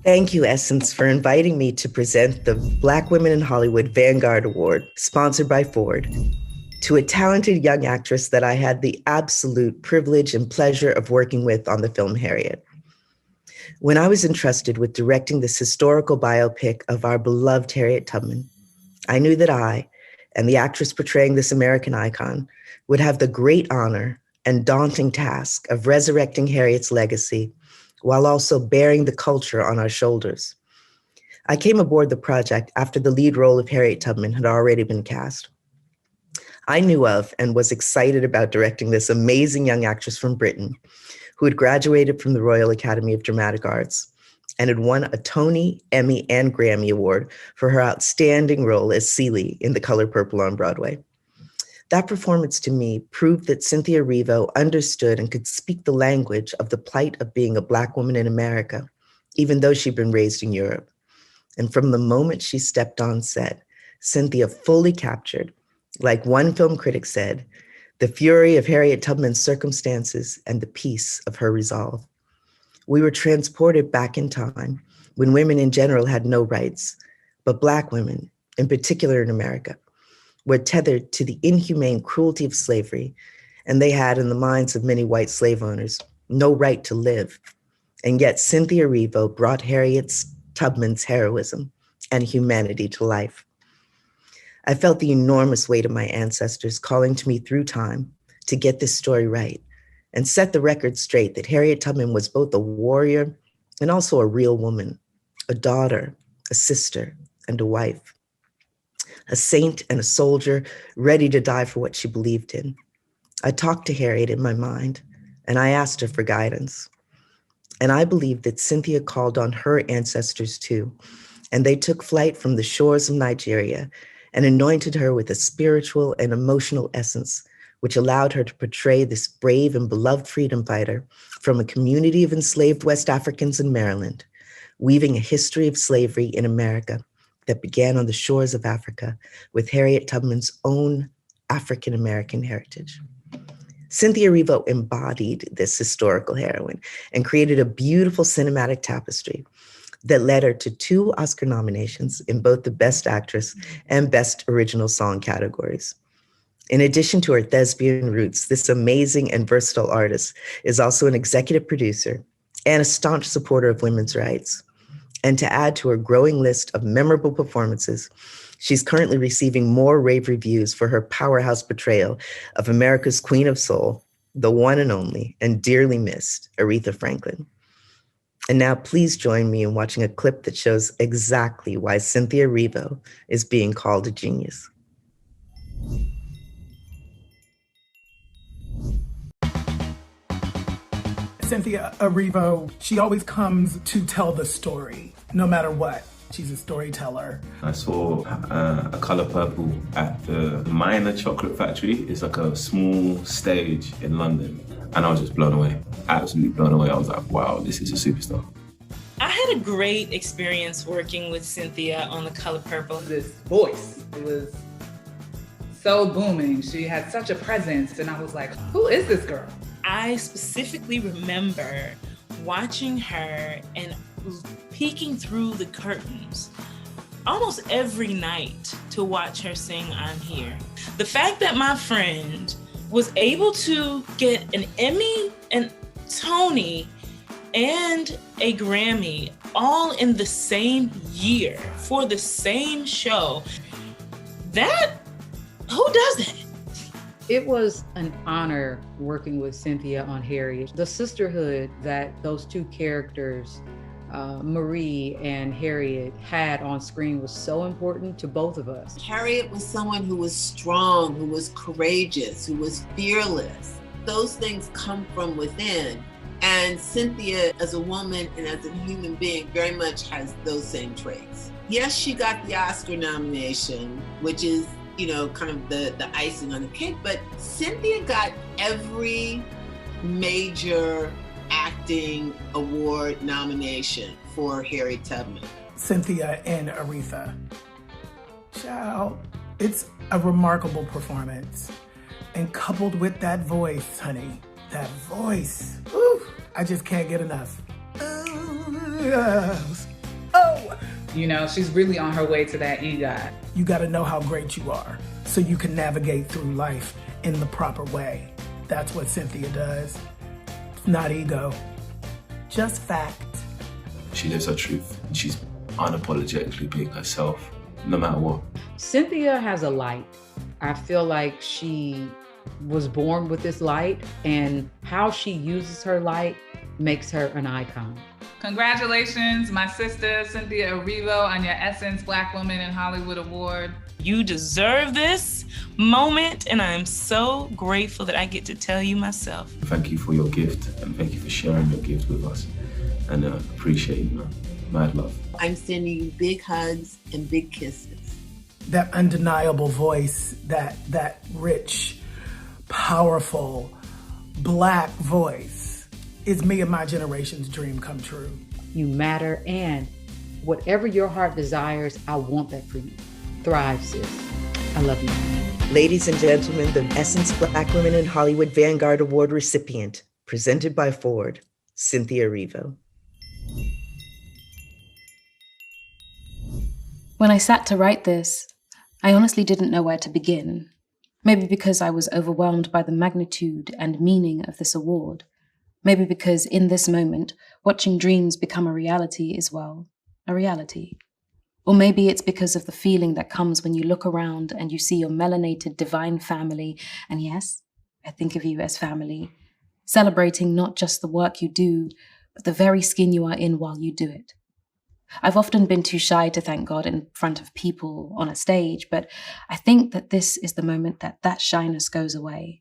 Thank you, Essence, for inviting me to present the Black Women in Hollywood Vanguard Award, sponsored by Ford, to a talented young actress that I had the absolute privilege and pleasure of working with on the film Harriet. When I was entrusted with directing this historical biopic of our beloved Harriet Tubman, I knew that I, and the actress portraying this American icon, would have the great honor and daunting task of resurrecting Harriet's legacy while also bearing the culture on our shoulders. I came aboard the project after the lead role of Harriet Tubman had already been cast. I knew of and was excited about directing this amazing young actress from Britain who had graduated from the Royal Academy of Dramatic Arts and had won a Tony, Emmy, and Grammy Award for her outstanding role as Celie in The Color Purple on Broadway. That performance to me proved that Cynthia Erivo understood and could speak the language of the plight of being a Black woman in America, even though she'd been raised in Europe. And from the moment she stepped on set, Cynthia fully captured, like one film critic said, the fury of Harriet Tubman's circumstances and the peace of her resolve. We were transported back in time when women in general had no rights, but Black women, in particular in America, were tethered to the inhumane cruelty of slavery, and they had, in the minds of many white slave owners, no right to live. And yet Cynthia Erivo brought Harriet Tubman's heroism and humanity to life. I felt the enormous weight of my ancestors calling to me through time to get this story right and set the record straight that Harriet Tubman was both a warrior and also a real woman, a daughter, a sister, and a wife. A saint and a soldier ready to die for what she believed in. I talked to Harriet in my mind, and I asked her for guidance. And I believe that Cynthia called on her ancestors too, and they took flight from the shores of Nigeria and anointed her with a spiritual and emotional essence, which allowed her to portray this brave and beloved freedom fighter from a community of enslaved West Africans in Maryland, weaving a history of slavery in America that began on the shores of Africa with Harriet Tubman's own African-American heritage. Cynthia Erivo embodied this historical heroine and created a beautiful cinematic tapestry that led her to 2 Oscar nominations in both the Best Actress and Best Original Song categories. In addition to her thespian roots, this amazing and versatile artist is also an executive producer and a staunch supporter of women's rights. And to add to her growing list of memorable performances, she's currently receiving more rave reviews for her powerhouse portrayal of America's Queen of Soul, the one and only and dearly missed Aretha Franklin. And now please join me in watching a clip that shows exactly why Cynthia Erivo is being called a genius. Cynthia Erivo, she always comes to tell the story, no matter what. She's a storyteller. I saw A Color Purple at the Minor Chocolate Factory. It's like a small stage in London. And I was just blown away, absolutely blown away. I was like, wow, this is a superstar. I had a great experience working with Cynthia on The Color Purple. This voice, it was so booming. She had such a presence, and I was like, who is this girl? I specifically remember watching her and peeking through the curtains almost every night to watch her sing I'm Here. The fact that my friend was able to get an Emmy and Tony and a Grammy all in the same year for the same show, who does that? It was an honor working with Cynthia on Harriet. The sisterhood that those 2 characters, Marie and Harriet, had on screen was so important to both of us. Harriet was someone who was strong, who was courageous, who was fearless. Those things come from within. And Cynthia, as a woman and as a human being, very much has those same traits. Yes, she got the Oscar nomination, which is, kind of the icing on the cake, but Cynthia got every major acting award nomination for Harriet Tubman. Cynthia and Aretha. Child, it's a remarkable performance. And coupled with that voice, honey, that voice, ooh, I just can't get enough. You know, she's really on her way to that EGOT. You got to know how great you are so you can navigate through life in the proper way. That's what Cynthia does. It's not ego, just fact. She lives her truth. She's unapologetically being herself, no matter what. Cynthia has a light. I feel like she was born with this light, and how she uses her light makes her an icon. Congratulations, my sister, Cynthia Erivo, on your Essence Black Woman in Hollywood Award. You deserve this moment, and I'm so grateful that I get to tell you myself. Thank you for your gift, and thank you for sharing your gift with us. And appreciate you, man. Mad love. I'm sending you big hugs and big kisses. That undeniable voice, that rich, powerful, Black voice is me and my generation's dream come true. You matter, and whatever your heart desires, I want that for you. Thrive, sis. I love you. Ladies and gentlemen, the Essence Black Women in Hollywood Vanguard Award recipient, presented by Ford, Cynthia Erivo. When I sat to write this, I honestly didn't know where to begin. Maybe because I was overwhelmed by the magnitude and meaning of this award. Maybe because in this moment, watching dreams become a reality is, well, a reality. Or maybe it's because of the feeling that comes when you look around and you see your melanated divine family, and yes, I think of you as family, celebrating not just the work you do, but the very skin you are in while you do it. I've often been too shy to thank God in front of people on a stage, but I think that this is the moment that shyness goes away.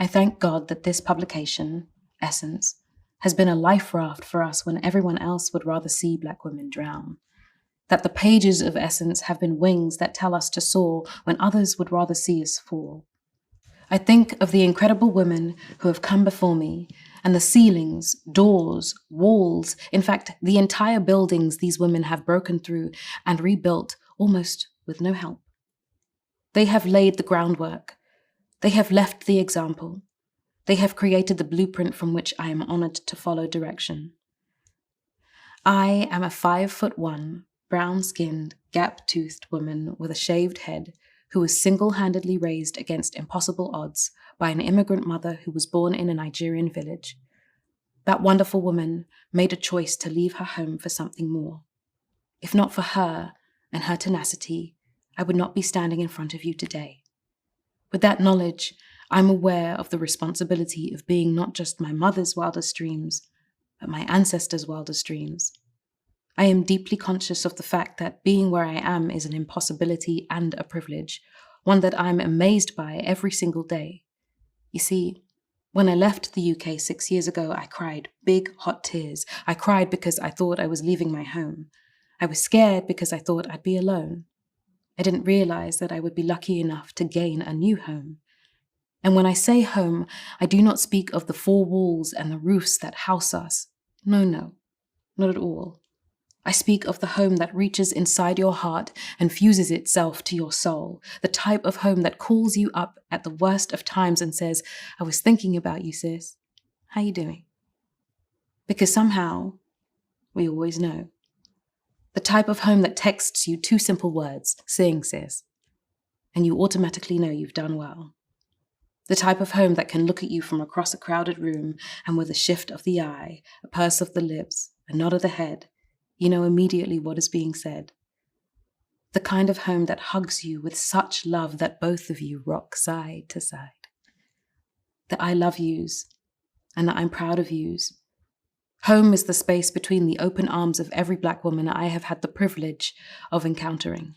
I thank God that this publication, Essence, has been a life raft for us when everyone else would rather see Black women drown. That the pages of Essence have been wings that tell us to soar when others would rather see us fall. I think of the incredible women who have come before me, and the ceilings, doors, walls, in fact, the entire buildings these women have broken through and rebuilt almost with no help. They have laid the groundwork. They have left the example. They have created the blueprint from which I am honored to follow direction. I am a 5'1", brown-skinned, gap-toothed woman with a shaved head who was single-handedly raised against impossible odds by an immigrant mother who was born in a Nigerian village. That wonderful woman made a choice to leave her home for something more. If not for her and her tenacity, I would not be standing in front of you today. With that knowledge, I'm aware of the responsibility of being not just my mother's wildest dreams, but my ancestors' wildest dreams. I am deeply conscious of the fact that being where I am is an impossibility and a privilege, one that I'm amazed by every single day. You see, when I left the UK 6 years ago, I cried big, hot tears. I cried because I thought I was leaving my home. I was scared because I thought I'd be alone. I didn't realize that I would be lucky enough to gain a new home. And when I say home, I do not speak of the four walls and the roofs that house us. No, not at all. I speak of the home that reaches inside your heart and fuses itself to your soul, the type of home that calls you up at the worst of times and says, I was thinking about you, sis. How you doing? Because somehow, we always know. The type of home that texts you two simple words, sing, sis, and you automatically know you've done well. The type of home that can look at you from across a crowded room and with a shift of the eye, a purse of the lips, a nod of the head, you know immediately what is being said. The kind of home that hugs you with such love that both of you rock side to side. The I love yous and the I'm proud of yous. Home is the space between the open arms of every Black woman I have had the privilege of encountering,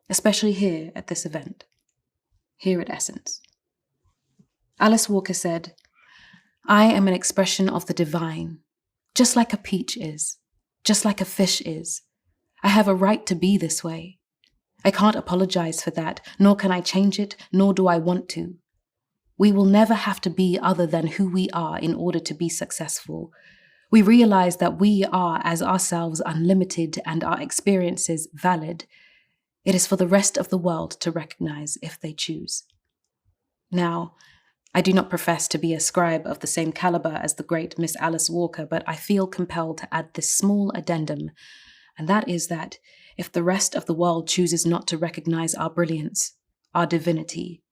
especially here at this event, here at Essence. Alice Walker said, I am an expression of the divine, just like a peach is, just like a fish is. I have a right to be this way. I can't apologize for that, nor can I change it, nor do I want to. We will never have to be other than who we are in order to be successful. We realize that we are, as ourselves, unlimited and our experiences valid. It is for the rest of the world to recognize if they choose. Now, I do not profess to be a scribe of the same caliber as the great Miss Alice Walker, but I feel compelled to add this small addendum, And that is that if the rest of the world chooses not to recognize our brilliance, our divinity,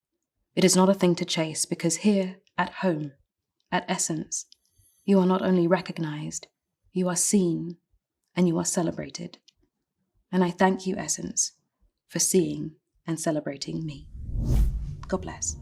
it is not a thing to chase, because here, at home, at Essence, you are not only recognized, you are seen, and you are celebrated. And I thank you, Essence, for seeing and celebrating me. God bless.